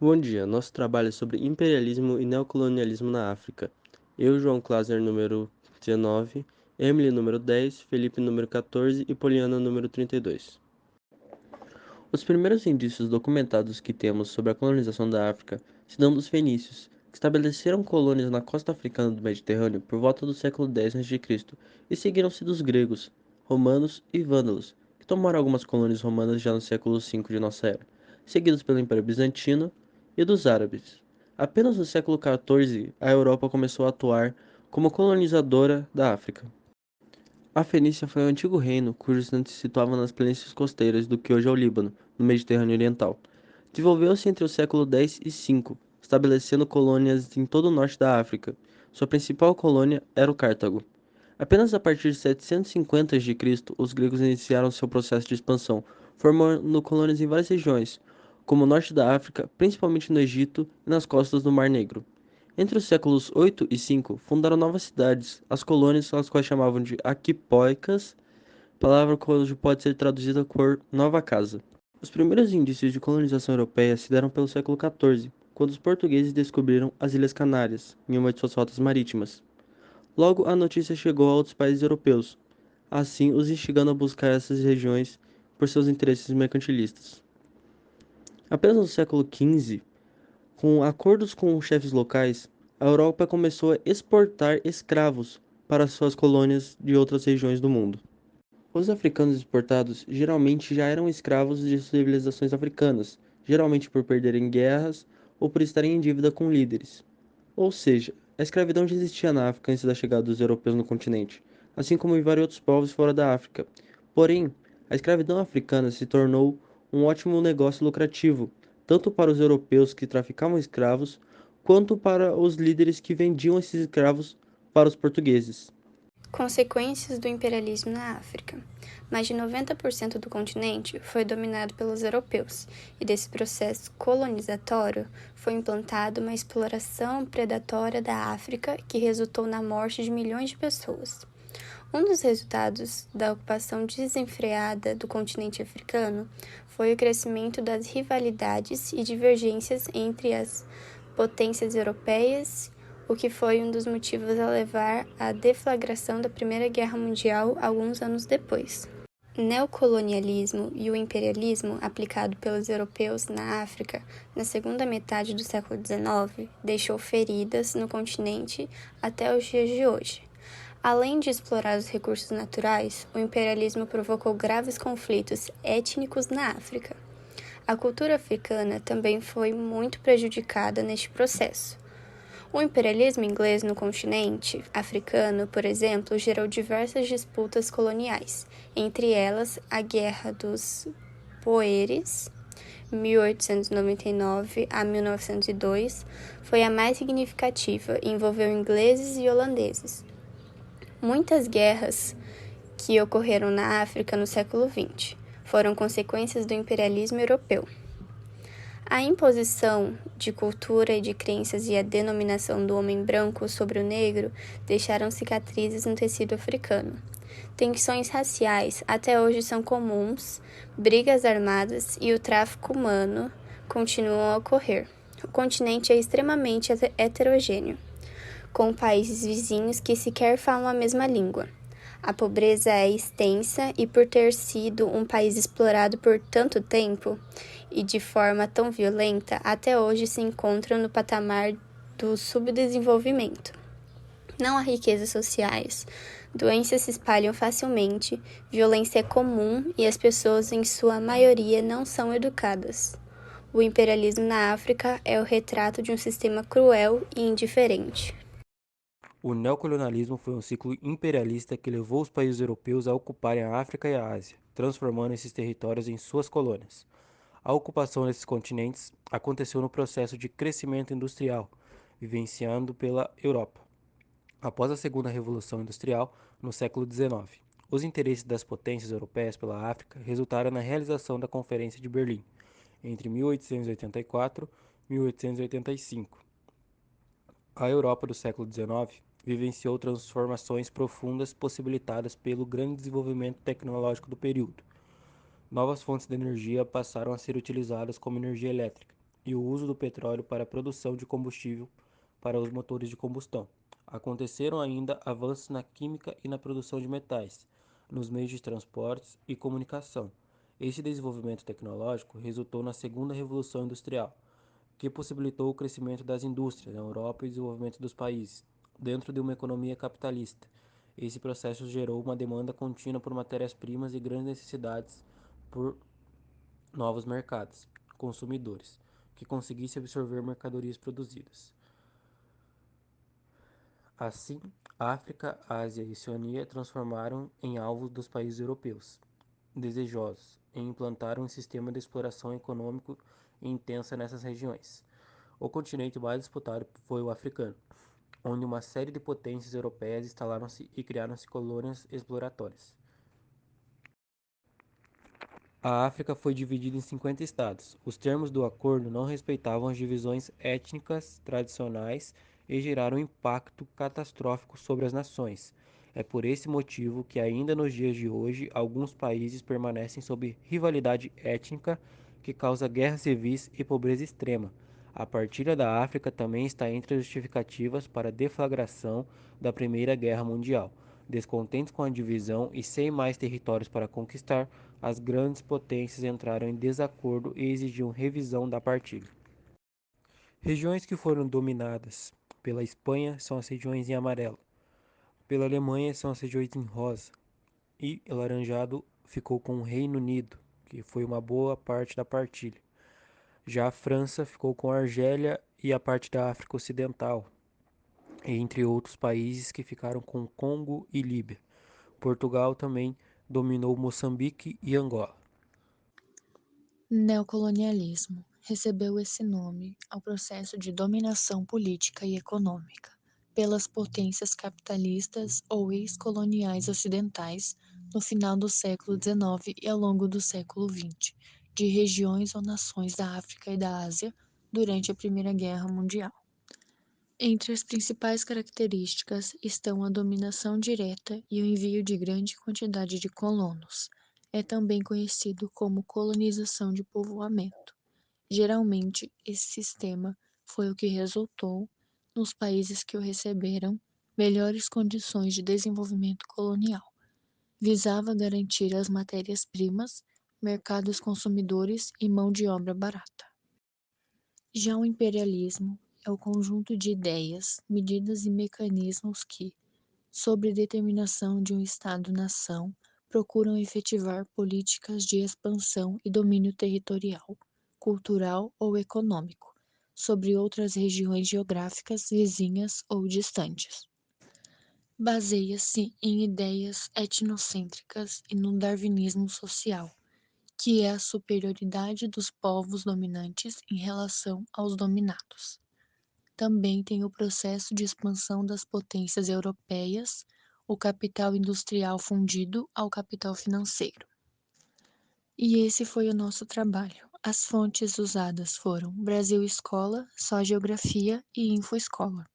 Bom dia, nosso trabalho é sobre imperialismo e neocolonialismo na África. Eu, João Klaser, número 19, Emily, número 10, Felipe, número 14 e Poliana, número 32. Os primeiros indícios documentados que temos sobre a colonização da África se dão dos fenícios, que estabeleceram colônias na costa africana do Mediterrâneo por volta do século X a.C., e seguiram-se dos gregos, romanos e vândalos, que tomaram algumas colônias romanas já no século V de nossa era, seguidos pelo Império Bizantino e dos árabes. Apenas no século XIV, a Europa começou a atuar como colonizadora da África. A Fenícia foi um antigo reino cujo centro se situava nas planícies costeiras do que hoje é o Líbano, no Mediterrâneo Oriental. Desenvolveu-se entre o século X e V, estabelecendo colônias em todo o norte da África. Sua principal colônia era o Cartago. Apenas a partir de 750 a.C., os gregos iniciaram seu processo de expansão, formando colônias em várias regiões, como o norte da África, principalmente no Egito e nas costas do Mar Negro. Entre os séculos 8 e 5, fundaram novas cidades, as colônias, as quais chamavam de Aquipóicas, palavra que pode ser traduzida por Nova Casa. Os primeiros indícios de colonização europeia se deram pelo século XIV, quando os portugueses descobriram as Ilhas Canárias, em uma de suas rotas marítimas. Logo, a notícia chegou a outros países europeus, assim os instigando a buscar essas regiões por seus interesses mercantilistas. Apenas no século XV, com acordos com chefes locais, a Europa começou a exportar escravos para suas colônias de outras regiões do mundo. Os africanos exportados geralmente já eram escravos de civilizações africanas, geralmente por perderem guerras ou por estarem em dívida com líderes. Ou seja, a escravidão já existia na África antes da chegada dos europeus no continente, assim como em vários outros povos fora da África. Porém, a escravidão africana se tornou um ótimo negócio lucrativo, tanto para os europeus que traficavam escravos, quanto para os líderes que vendiam esses escravos para os portugueses. Consequências do imperialismo na África. Mais de 90% do continente foi dominado pelos europeus, e desse processo colonizatório foi implantada uma exploração predatória da África que resultou na morte de milhões de pessoas. Um dos resultados da ocupação desenfreada do continente africano foi o crescimento das rivalidades e divergências entre as potências europeias, o que foi um dos motivos a levar à deflagração da Primeira Guerra Mundial alguns anos depois. Neocolonialismo e o imperialismo aplicado pelos europeus na África na segunda metade do século XIX deixou feridas no continente até os dias de hoje. Além de explorar os recursos naturais, o imperialismo provocou graves conflitos étnicos na África. A cultura africana também foi muito prejudicada neste processo. O imperialismo inglês no continente africano, por exemplo, gerou diversas disputas coloniais, entre elas a Guerra dos Boeres, 1899 a 1902, foi a mais significativa e envolveu ingleses e holandeses. Muitas guerras que ocorreram na África no século XX foram consequências do imperialismo europeu. A imposição de cultura e de crenças e a denominação do homem branco sobre o negro deixaram cicatrizes no tecido africano. Tensões raciais até hoje são comuns, brigas armadas e o tráfico humano continuam a ocorrer. O continente é extremamente heterogêneo, com países vizinhos que sequer falam a mesma língua. A pobreza é extensa e, por ter sido um país explorado por tanto tempo e de forma tão violenta, até hoje se encontra no patamar do subdesenvolvimento. Não há riquezas sociais, doenças se espalham facilmente, violência é comum e as pessoas, em sua maioria, não são educadas. O imperialismo na África é o retrato de um sistema cruel e indiferente. O neocolonialismo foi um ciclo imperialista que levou os países europeus a ocuparem a África e a Ásia, transformando esses territórios em suas colônias. A ocupação desses continentes aconteceu no processo de crescimento industrial, vivenciado pela Europa. Após a Segunda Revolução Industrial, no século XIX, os interesses das potências europeias pela África resultaram na realização da Conferência de Berlim, entre 1884 e 1885. A Europa do século XIX vivenciou transformações profundas possibilitadas pelo grande desenvolvimento tecnológico do período. Novas fontes de energia passaram a ser utilizadas como energia elétrica, e o uso do petróleo para a produção de combustível para os motores de combustão. Aconteceram ainda avanços na química e na produção de metais, nos meios de transportes e comunicação. Esse desenvolvimento tecnológico resultou na Segunda Revolução Industrial, que possibilitou o crescimento das indústrias na Europa e o desenvolvimento dos países, dentro de uma economia capitalista. Esse processo gerou uma demanda contínua por matérias-primas e grandes necessidades por novos mercados, consumidores, que conseguissem absorver mercadorias produzidas. Assim, África, Ásia e Oceania transformaram em alvos dos países europeus, desejosos em implantar um sistema de exploração econômico intensa nessas regiões. O continente mais disputado foi o africano, onde uma série de potências europeias instalaram-se e criaram-se colônias exploratórias. A África foi dividida em 50 estados. Os termos do acordo não respeitavam as divisões étnicas tradicionais e geraram um impacto catastrófico sobre as nações. É por esse motivo que, ainda nos dias de hoje, alguns países permanecem sob rivalidade étnica que causa guerras civis e pobreza extrema. A partilha da África também está entre as justificativas para a deflagração da Primeira Guerra Mundial. Descontentes com a divisão e sem mais territórios para conquistar, as grandes potências entraram em desacordo e exigiam revisão da partilha. Regiões que foram dominadas pela Espanha são as regiões em amarelo, pela Alemanha são as regiões em rosa, e alaranjado ficou com o Reino Unido, que foi uma boa parte da partilha. Já a França ficou com a Argélia e a parte da África Ocidental, entre outros países que ficaram com Congo e Líbia. Portugal também dominou Moçambique e Angola. Neocolonialismo recebeu esse nome ao processo de dominação política e econômica pelas potências capitalistas ou ex-coloniais ocidentais no final do século XIX e ao longo do século XX, de regiões ou nações da África e da Ásia durante a Primeira Guerra Mundial. Entre as principais características estão a dominação direta e o envio de grande quantidade de colonos. É também conhecido como colonização de povoamento. Geralmente, esse sistema foi o que resultou, nos países que o receberam, melhores condições de desenvolvimento colonial. Visava garantir as matérias-primas, mercados consumidores e mão de obra barata. Já o imperialismo é o conjunto de ideias, medidas e mecanismos que, sob determinação de um Estado-nação, procuram efetivar políticas de expansão e domínio territorial, cultural ou econômico, sobre outras regiões geográficas vizinhas ou distantes. Baseia-se em ideias etnocêntricas e no darwinismo social, que é a superioridade dos povos dominantes em relação aos dominados. Também tem o processo de expansão das potências europeias, o capital industrial fundido ao capital financeiro. E esse foi o nosso trabalho. As fontes usadas foram Brasil Escola, Só Geografia e Info Escola.